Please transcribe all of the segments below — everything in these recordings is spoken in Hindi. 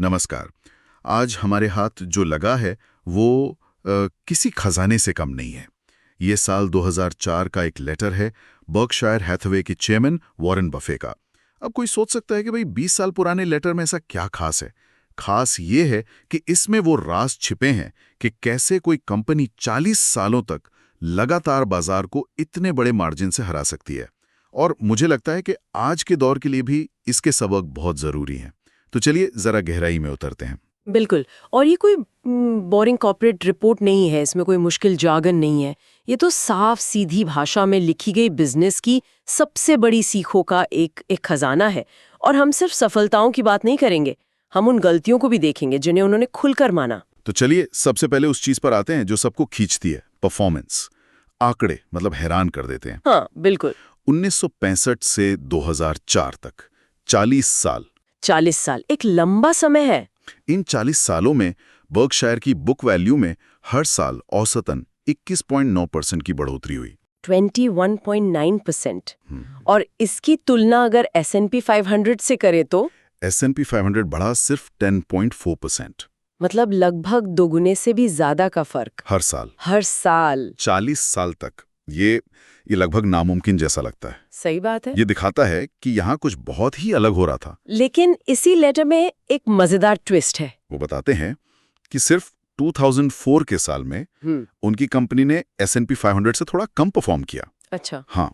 नमस्कार। आज हमारे हाथ जो लगा है वो किसी खजाने से कम नहीं है। ये साल 2004 का एक लेटर है बर्कशायर हैथवे के चेयरमैन वॉरेन बफे का। अब कोई सोच सकता है कि भाई 20 साल पुराने लेटर में ऐसा क्या खास है। खास ये है कि इसमें वो राज छिपे हैं कि कैसे कोई कंपनी 40 सालों तक लगातार बाजार को इतने बड़े मार्जिन से हरा सकती है। और मुझे लगता है कि आज के दौर के लिए भी इसके सबक बहुत जरूरी हैं। तो चलिए जरा गहराई में उतरते हैं। बिल्कुल। और ये कोई बोरिंग कॉर्पोरेट रिपोर्ट नहीं है, इसमें कोई मुश्किल जार्गन नहीं है। ये तो साफ सीधी भाषा में लिखी गई बिजनेस की सबसे बड़ी सीखों का एक खजाना है। और हम सिर्फ सफलताओं की बात नहीं करेंगे, हम उन गलतियों को भी देखेंगे जिन्हें उन्होंने खुलकर माना। तो चलिए सबसे पहले उस चीज पर आते हैं जो सबको खींचती है, परफॉर्मेंस। आंकड़े मतलब हैरान कर देते हैं। हाँ बिल्कुल। 1965 से 2004 तक 40 साल। 40 साल एक लंबा समय है। इन 40 सालों में बर्कशायर की बुक वैल्यू में हर साल औसतन 21.9% की बढ़ोतरी हुई। 21.9%। और इसकी तुलना अगर S&P 500 से करे तो S&P 500 बढ़ा सिर्फ 10.4%। मतलब लगभग दोगुने से भी ज्यादा का फर्क हर साल। हर साल 40 साल तक। ये लगभग नामुमकिन जैसा लगता है। सही बात है। ये दिखाता है कि यहाँ कुछ बहुत ही अलग हो रहा था। लेकिन इसी लेटर में एक मजेदार ट्विस्ट है। वो बताते हैं कि सिर्फ 2004 के साल में उनकी कंपनी ने S&P 500 से थोड़ा कम परफॉर्म किया। अच्छा। हाँ,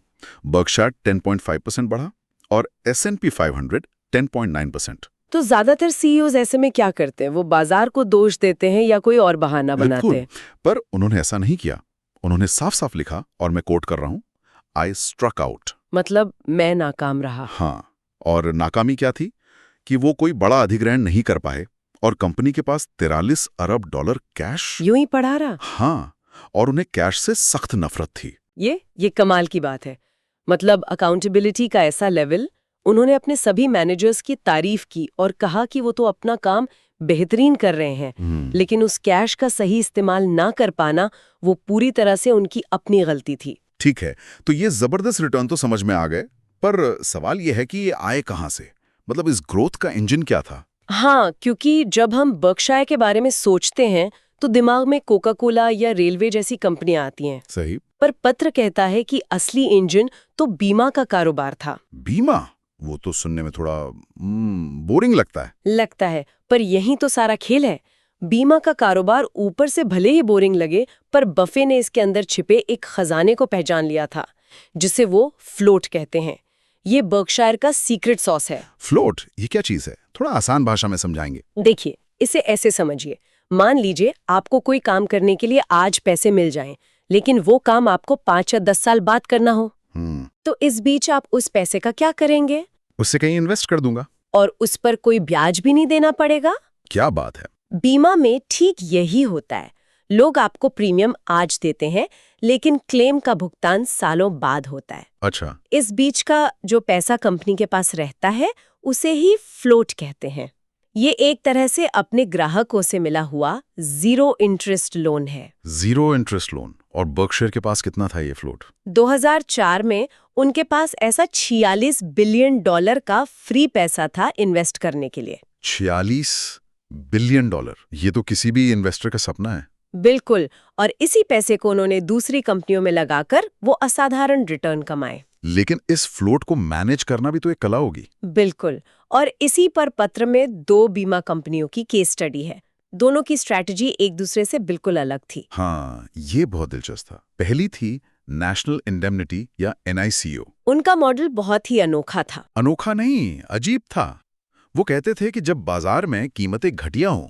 बर्कशायर 10.5% बढ़ा और S&P 500 10.9%। तो ज्यादातर सीईओज ऐसे में क्या करते हैं? वो बाजार को दोष देते हैं या कोई और बहाना बनाते हैं? पर उन्होंने ऐसा नहीं किया। उन्होंने साफ साफ लिखा, और मैं कोट कर रहा हूं, आई स्ट्रक आउट। मतलब मैं नाकाम रहा। हाँ, और नाकामी क्या थी कि वो कोई बड़ा अधिग्रहण नहीं कर पाए और कंपनी के पास 43 अरब डॉलर कैश यूं ही पड़ा रहा। हाँ, और उन्हें कैश से सख्त नफरत थी। ये कमाल की बात है। मतलब अकाउंटेबिलिटी का ऐसा लेवल। उन्होंने अपने सभी मैनेजर्स की तारीफ की और कहा कि वो तो अपना काम बेहतरीन कर रहे हैं, लेकिन उस कैश का सही इस्तेमाल ना कर पाना वो पूरी तरह से उनकी अपनी गलती थी। ठीक है, तो ये जबरदस्त रिटर्न तो समझ में आ गए, पर सवाल ये है कि ये आए कहां से? मतलब इस ग्रोथ का इंजन क्या था? हाँ, क्योंकि जब हम बर्कशायर के बारे में सोचते हैं तो दिमाग में कोका कोला या रेलवे जैसी कंपनियां आती हैं। सही। पर पत्र कहता है कि असली इंजन तो बीमा का कारोबार था। बीमा? वो तो सुनने में थोड़ा बोरिंग लगता है। पर यही तो सारा खेल है। बीमा का कारोबार ऊपर से भले ही बोरिंग लगे, पर बफे ने इसके अंदर छिपे एक खजाने को पहचान लिया था, जिसे वो फ्लोट कहते हैं। ये बर्कशायर का सीक्रेट सॉस है। फ्लोट? ये क्या चीज है? थोड़ा आसान भाषा में समझाएंगे। देखिए, इसे ऐसे समझिए। मान लीजिए आपको कोई काम करने के लिए आज पैसे मिल जाएं, लेकिन वो काम आपको 5 या 10 साल बाद करना हो। तो इस बीच आप उस पैसे का क्या करेंगे? उससे कहीं इन्वेस्ट कर दूंगा। और उस पर कोई ब्याज भी नहीं देना पड़ेगा। क्या बात है! बीमा में ठीक यही होता है। लोग आपको प्रीमियम आज देते हैं, लेकिन क्लेम का भुगतान सालों बाद होता है। अच्छा। इस बीच का जो पैसा कंपनी के पास रहता है उसे ही फ्लोट कहते हैं। ये एक तरह से अपने ग्राहकों से मिला हुआ जीरो इंटरेस्ट लोन है। Zero interest loan? और बर्कशायर के पास कितना था ये फ्लोट? 2004 में उनके पास ऐसा $46 बिलियन का फ्री पैसा था इन्वेस्ट करने के लिए। 46 बिलियन डॉलर? ये तो किसी भी इन्वेस्टर का सपना है। बिल्कुल। और इसी पैसे को उन्होंने दूसरी कंपनियों में लगाकर वो असाधारण रिटर्न कमाए। लेकिन इस फ्लोट को मैनेज करना भी तो एक कला होगी। बिल्कुल। और इसी पर पत्र में 2 बीमा कंपनियों की केस स्टडी है। दोनों की स्ट्रैटेजी एक दूसरे से बिल्कुल अलग थी। हाँ, ये बहुत दिलचस्प था। पहली थी नेशनल इंडेमनिटी या NICO। उनका मॉडल बहुत ही अनोखा था। अनोखा नहीं, अजीब था। वो कहते थे कि जब बाजार में कीमतें घटिया हों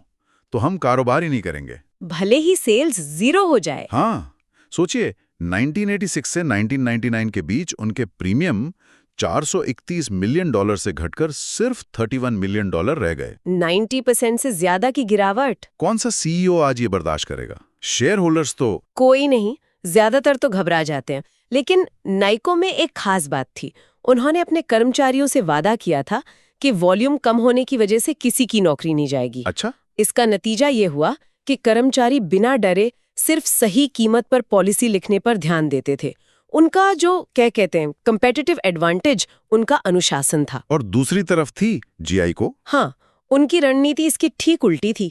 तो हम कारोबार ही नहीं करेंगे, भले ही सेल्स 0 हो जाए। हाँ, सोचिए 1986 से 1999 के बीच उनके प्रीमियम $431 मिलियन से घटकर सिर्फ $31 मिलियन रह गए। 90% से ज्यादा की गिरावट। कौन सा CEO आज ये बर्दाश्त करेगा? शेयर होल्डर्स तो कोई नहीं, ज्यादातर तो घबरा जाते हैं। लेकिन नाइको में एक खास बात थी। उन्होंने अपने कर्मचारियों से वादा किया था कि वॉल्यूम कम होने की वजह से किसी की नौकरी नहीं जाएगी। अच्छा। इसका नतीजा ये हुआ कि कर्मचारी बिना डरे सिर्फ सही कीमत पर पॉलिसी लिखने पर ध्यान देते थे। उनका जो क्या कहते हैं कंपेटिटिव एडवांटेज उनका अनुशासन था। और दूसरी तरफ थी GI को। हाँ, उनकी रणनीति इसकी ठीक उल्टी थी।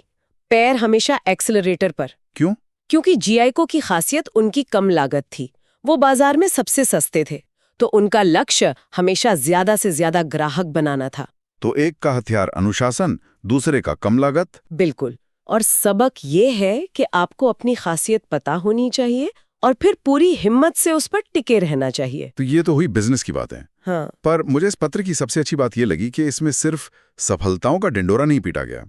पैर हमेशा एक्सेलरेटर पर। क्यों? क्योंकि जीआईको की खासियत उनकी कम लागत थी। वो बाजार में सबसे सस्ते थे, तो उनका लक्ष्य हमेशा ज्यादा से ज्यादा ग्राहक बनाना था। तो एक का हथियार अनुशासन, दूसरे का कम लागत। बिल्कुल। और सबक ये है कि आपको अपनी खासियत पता होनी चाहिए और फिर पूरी हिम्मत से उस पर टिके रहना चाहिए। तो ये तो हुई बिजनेस की बातें। हाँ। पर मुझे इस पत्र की सबसे अच्छी बात ये लगी कि इसमें सिर्फ सफलताओं का डिंडोरा नहीं पीटा गया,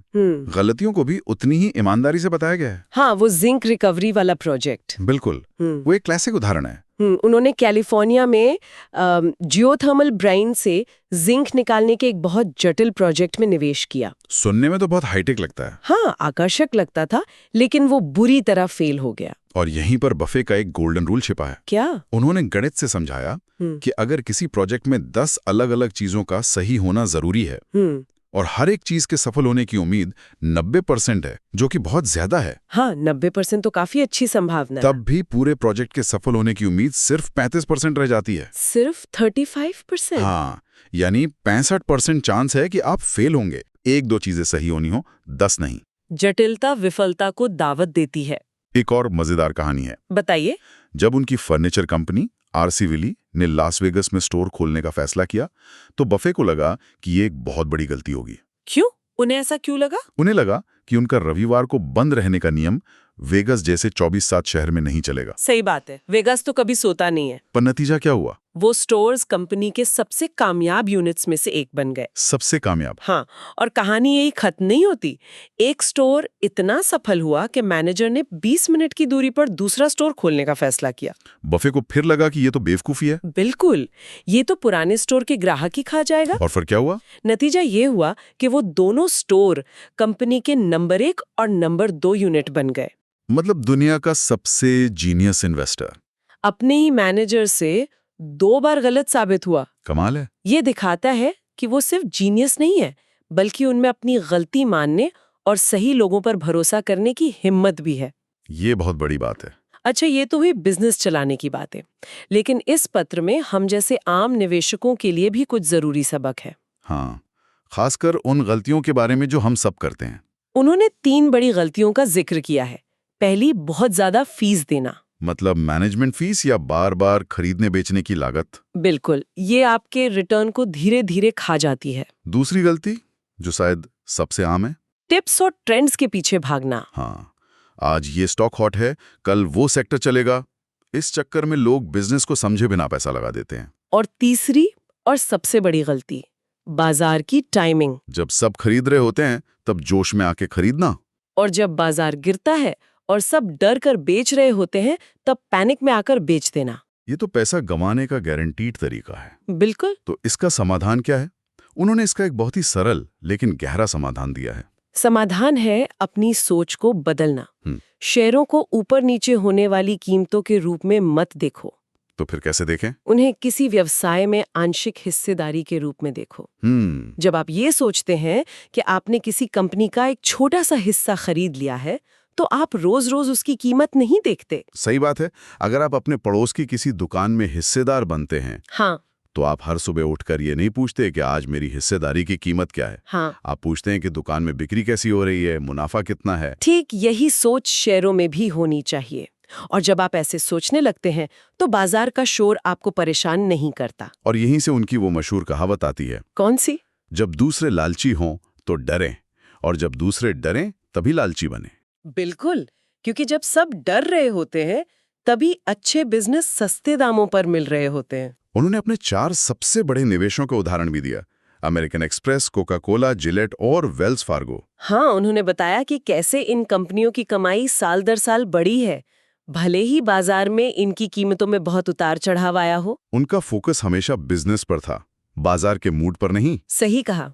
गलतियों को भी उतनी ही ईमानदारी से बताया गया है। हाँ, वो जिंक रिकवरी वाला प्रोजेक्ट। बिल्कुल, वो एक क्लासिक उदाहरण है। उन्होंने कैलिफोर्निया में जियोथर्मल ब्राइन से जिंक निकालने के एक बहुत जटिल प्रोजेक्ट में निवेश किया। सुनने में तो बहुत हाईटेक लगता है। हाँ, आकर्षक लगता था, लेकिन वो बुरी तरह फेल हो गया। और यहीं पर बफे का एक गोल्डन रूल छिपा है। क्या? उन्होंने गणित से समझाया कि अगर किसी प्रोजेक्ट में 10 अलग-अलग चीजों का सही होना जरूरी है और हर एक चीज के सफल होने की उम्मीद 90% है, जो कि बहुत ज्यादा है। हाँ, 90% तो काफी अच्छी संभावना है। तब भी पूरे प्रोजेक्ट के सफल होने की उम्मीद सिर्फ 35% रह जाती है। सिर्फ 35%? हाँ, यानी 65% चांस है कि आप फेल होंगे। 1-2 चीजें सही होनी हो, 10 नहीं। जटिलता विफलता को दावत देती है। एक और मजेदार कहानी है। बताइए। जब उनकी फर्नीचर कंपनी आरसी विली ने लास वेगस में स्टोर खोलने का फैसला किया, तो बफे को लगा कि ये एक बहुत बड़ी गलती होगी। क्यों? उन्हें ऐसा क्यों लगा? उन्हें लगा कि उनका रविवार को बंद रहने का नियम वेगस जैसे 24/7 शहर में नहीं चलेगा। सही बात है, वेगास तो कभी सोता नहीं है। पर नतीजा क्या हुआ? वो स्टोर्स कंपनी के सबसे कामयाब यूनिट्स में से एक बन गए। सबसे कामयाब? हाँ, और कहानी यही खत्म नहीं होती। एक स्टोर इतना सफल हुआ कि मैनेजर ने 20 मिनट की दूरी पर दूसरा स्टोर खोलने का फैसला किया। बफे को फिर लगा कि ये तो बेवकूफी है। बिल्कुल, ये तो पुराने स्टोर के ग्राहक ही खा जाएगा। और फिर क्या हुआ? नतीजा ये हुआ कि वो दोनों स्टोर कंपनी के नंबर 1 और नंबर 2 यूनिट बन गए। मतलब दुनिया का सबसे जीनियस इन्वेस्टर अपने ही मैनेजर से 2 बार गलत साबित हुआ। कमाल है। ये दिखाता है कि वो सिर्फ जीनियस नहीं है, बल्कि उनमें अपनी गलती मानने और सही लोगों पर भरोसा करने की हिम्मत भी है। ये बहुत बड़ी बात है। अच्छा, ये तो हुई बिजनेस चलाने की बातें, लेकिन इस पत्र में हम जैसे आम निवेशकों के लिए भी कुछ जरूरी सबक है। हाँ, खासकर उन गलतियों के बारे में जो हम सब करते हैं। उन्होंने 3 बड़ी गलतियों का जिक्र किया है। पहली, बहुत ज्यादा फीस देना। मतलब मैनेजमेंट फीस या बार-बार खरीदने बेचने की लागत। बिल्कुल, ये आपके रिटर्न को धीरे धीरे खा जाती है। दूसरी गलती, जो शायद सबसे आम है, टिप्स और ट्रेंड्स के पीछे भागना। हाँ, आज ये स्टॉक हॉट है, कल वो सेक्टर चलेगा। इस चक्कर में लोग बिजनेस को समझे बिना पैसा लगा देते हैं। और तीसरी और सबसे बड़ी गलती, बाजार की टाइमिंग। जब सब खरीद रहे होते हैं, तब जोश में आके खरीदना। और जब बाजार गिरता है और सब डर कर बेच रहे होते हैं, तब पैनिक में आकर बेच देना। ये तो पैसा गंवाने का गारंटीड तरीका है। बिल्कुल। तो इसका समाधान क्या है? उन्होंने इसका एक बहुत ही सरल लेकिन गहरा समाधान दिया है। समाधान है अपनी सोच को बदलना। शेयरों को ऊपर नीचे होने वाली कीमतों के रूप में मत देखो। तो फिर कैसे देखें? उन्हें किसी व्यवसाय में आंशिक हिस्सेदारी के रूप में देखो। जब आप ये सोचते हैं कि आपने किसी कंपनी का एक छोटा सा हिस्सा खरीद लिया है, तो आप रोज रोज उसकी कीमत नहीं देखते। सही बात है। अगर आप अपने पड़ोस की किसी दुकान में हिस्सेदार बनते हैं, हाँ, तो आप हर सुबह उठकर ये नहीं पूछते कि आज मेरी हिस्सेदारी की कीमत क्या है। हाँ, आप पूछते हैं कि दुकान में बिक्री कैसी हो रही है, मुनाफा कितना है। ठीक यही सोच शेयरों में भी होनी चाहिए। और जब आप ऐसे सोचने लगते हैं, तो बाजार का शोर आपको परेशान नहीं करता। और यहीं से उनकी वो मशहूर कहावत आती है, कौन सी? जब दूसरे लालची हों तो डरें, और जब दूसरे डरें तभी लालची बने। बिल्कुल, क्योंकि जब सब डर रहे होते हैं, तभी अच्छे बिजनेस सस्ते दामों पर मिल रहे होते हैं। उन्होंने अपने 4 सबसे बड़े निवेशों का उदाहरण भी दिया, American express, Coca Cola, Gillette और वेल्स फार्गो। हाँ, उन्होंने बताया कि कैसे इन कंपनियों की कमाई साल दर साल बढ़ी है, भले ही बाजार में इनकी कीमतों में बहुत उतार चढ़ाव आया हो। उनका फोकस हमेशा बिजनेस पर था, बाजार के मूड पर नहीं। सही कहा,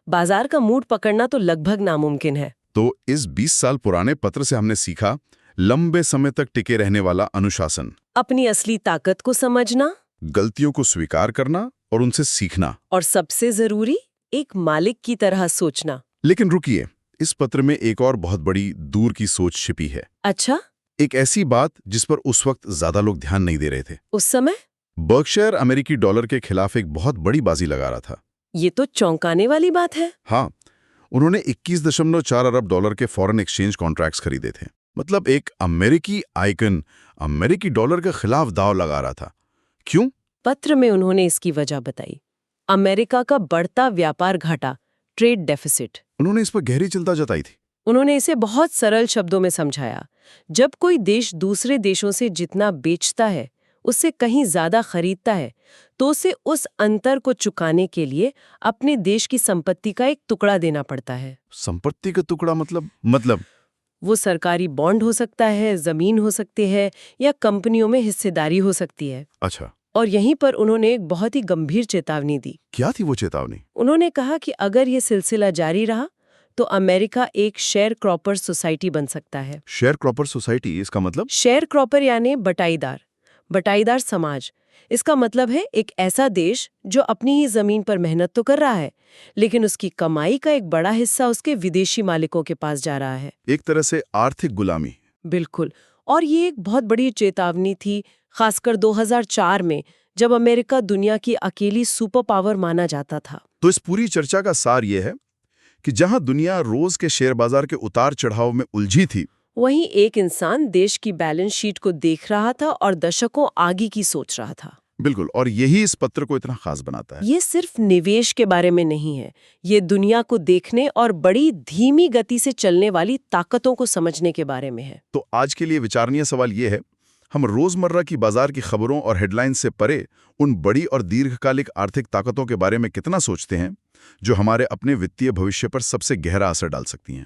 बाजार का मूड पकड़ना तो लगभग नामुमकिन है। तो इस 20 साल पुराने पत्र से हमने सीखा, लंबे समय तक टिके रहने वाला अनुशासन, अपनी असली ताकत को समझना, गलतियों को स्वीकार करना और उनसे सीखना, और सबसे जरूरी, एक मालिक की तरह सोचना। लेकिन रुकिए, इस पत्र में एक और बहुत बड़ी दूर की सोच छिपी है। अच्छा? एक ऐसी बात जिस पर उस वक्त ज्यादा लोग ध्यान नहीं दे रहे थे। उस समय बर्कशायर अमेरिकी डॉलर के खिलाफ एक बहुत बड़ी बाजी लगा रहा था। ये तो चौंकाने वाली बात है। हाँ, उन्होंने 21.4 अरब डॉलर के फॉरेन एक्सचेंज कॉन्ट्रैक्ट्स खरीदे थे। मतलब एक अमेरिकी आइकन अमेरिकी डॉलर के खिलाफ दांव लगा रहा था। क्यों? पत्र में उन्होंने इसकी वजह बताई। अमेरिका का बढ़ता व्यापार घाटा, ट्रेड डेफिसिट। उन्होंने इस पर गहरी चिंता जताई थी। उन्होंने इसे बहुत सरल शब्दों में समझाया। जब कोई देश दूसरे देशों से जितना बेचता है उससे कहीं ज्यादा खरीदता है तो उसे उस अंतर को चुकाने के लिए अपने देश की संपत्ति का एक टुकड़ा देना पड़ता है। संपत्ति का टुकड़ा मतलब वो सरकारी बॉन्ड हो सकता है, जमीन हो सकती है या कंपनियों में हिस्सेदारी हो सकती है। अच्छा, और यहीं पर उन्होंने एक बहुत ही गंभीर चेतावनी दी। क्या थी वो चेतावनी? उन्होंने कहा कि अगर ये सिलसिला जारी रहा तो अमेरिका एक शेयर क्रॉपर सोसाइटी बन सकता है। शेयर क्रॉपर सोसाइटी, इसका मतलब? शेयर क्रॉपर यानी बटाईदार समाज। इसका मतलब है एक ऐसा देश जो अपनी ही जमीन पर मेहनत तो कर रहा है लेकिन उसकी कमाई का एक बड़ा हिस्सा उसके विदेशी मालिकों के पास जा रहा है। एक तरह से आर्थिक गुलामी। बिल्कुल। और ये एक बहुत बड़ी चेतावनी थी, खासकर 2004 में जब अमेरिका दुनिया की अकेली सुपर पावर माना जाता था। तो इस पूरी चर्चा का सार ये है कि जहां दुनिया रोज के शेयर बाजार के उतार चढ़ाव में उलझी थी, वहीं एक इंसान देश की बैलेंस शीट को देख रहा था और दशकों आगे की सोच रहा था। बिल्कुल, और यही इस पत्र को इतना खास बनाता है। ये सिर्फ निवेश के बारे में नहीं है, ये दुनिया को देखने और बड़ी धीमी गति से चलने वाली ताकतों को समझने के बारे में है। तो आज के लिए विचारणीय सवाल ये है, हम रोजमर्रा की बाजार की खबरों और हेडलाइंस से परे उन बड़ी और दीर्घकालिक आर्थिक ताकतों के बारे में कितना सोचते हैं जो हमारे अपने वित्तीय भविष्य पर सबसे गहरा असर डाल सकती हैं।